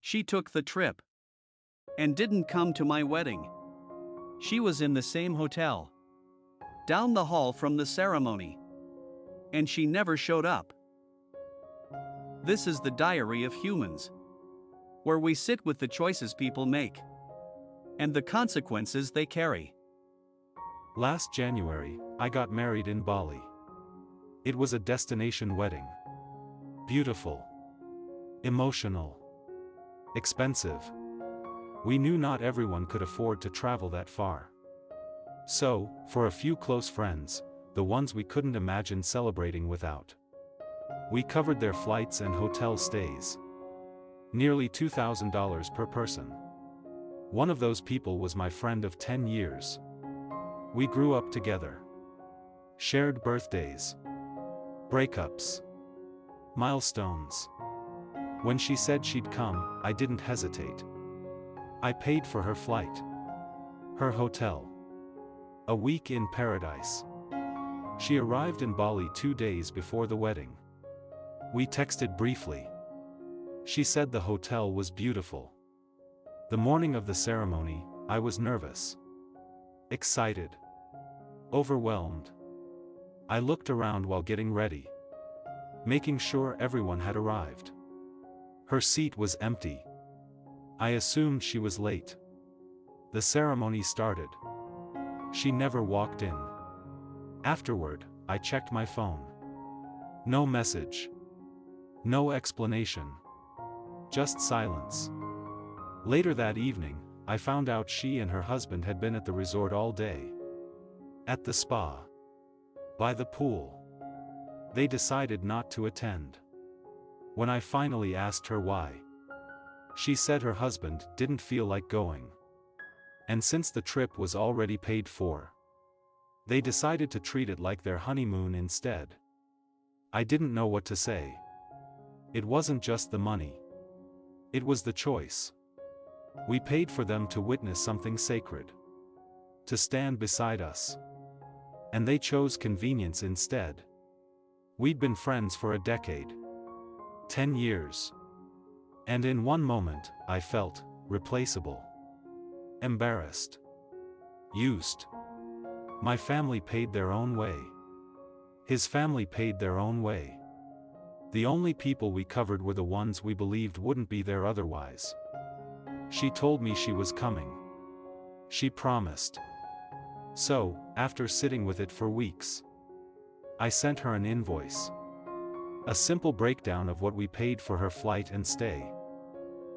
She took the trip and didn't come to my wedding. She was in the same hotel, down the hall from the ceremony, and she never showed up. This is the diary of humans, where we sit with the choices people make and the consequences they carry. Last January, I got married in Bali. It was a destination wedding. Beautiful, emotional, expensive. We knew not everyone could afford to travel that far. So, for a few close friends, the ones we couldn't imagine celebrating without, we covered their flights and hotel stays. Nearly $2,000 per person. One of those people was my friend of 10 years. We grew up together. Shared birthdays, breakups, milestones. When she said she'd come, I didn't hesitate. I paid for her flight, her hotel, a week in paradise. She arrived in Bali 2 days before the wedding. We texted briefly. She said the hotel was beautiful. The morning of the ceremony, I was nervous, excited, overwhelmed. I looked around while getting ready, making sure everyone had arrived. Her seat was empty. I assumed she was late. The ceremony started. She never walked in. Afterward, I checked my phone. No message. No explanation. Just silence. Later that evening, I found out she and her husband had been at the resort all day. At the spa. By the pool. They decided not to attend. When I finally asked her why, she said her husband didn't feel like going. And since the trip was already paid for, they decided to treat it like their honeymoon instead. I didn't know what to say. It wasn't just the money. It was the choice. We paid for them to witness something sacred, to stand beside us. And they chose convenience instead. We'd been friends for a decade. 10 years. And in one moment, I felt replaceable. Embarrassed. Used. My family paid their own way. His family paid their own way. The only people we covered were the ones we believed wouldn't be there otherwise. She told me she was coming. She promised. So, after sitting with it for weeks, I sent her an invoice. A simple breakdown of what we paid for her flight and stay.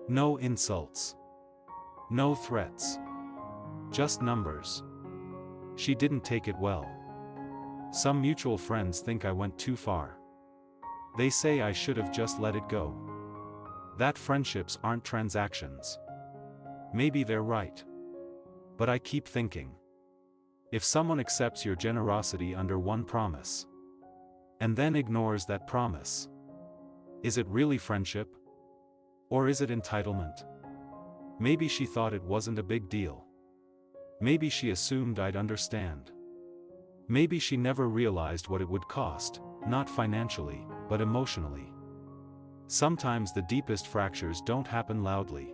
No insults. No threats. Just numbers. She didn't take it well. Some mutual friends think I went too far. They say I should have just let it go. That friendships aren't transactions. Maybe they're right. But I keep thinking. If someone accepts your generosity under one promise, and then ignores that promise, is it really friendship? Or is it entitlement? Maybe she thought it wasn't a big deal. Maybe she assumed I'd understand. Maybe she never realized what it would cost, not financially, but emotionally. Sometimes the deepest fractures don't happen loudly.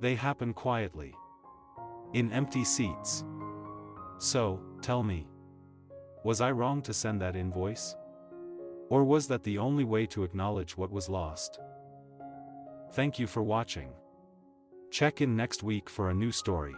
They happen quietly. In empty seats. So, tell me. Was I wrong to send that invoice? Or was that the only way to acknowledge what was lost? Thank you for watching. Check in next week for a new story.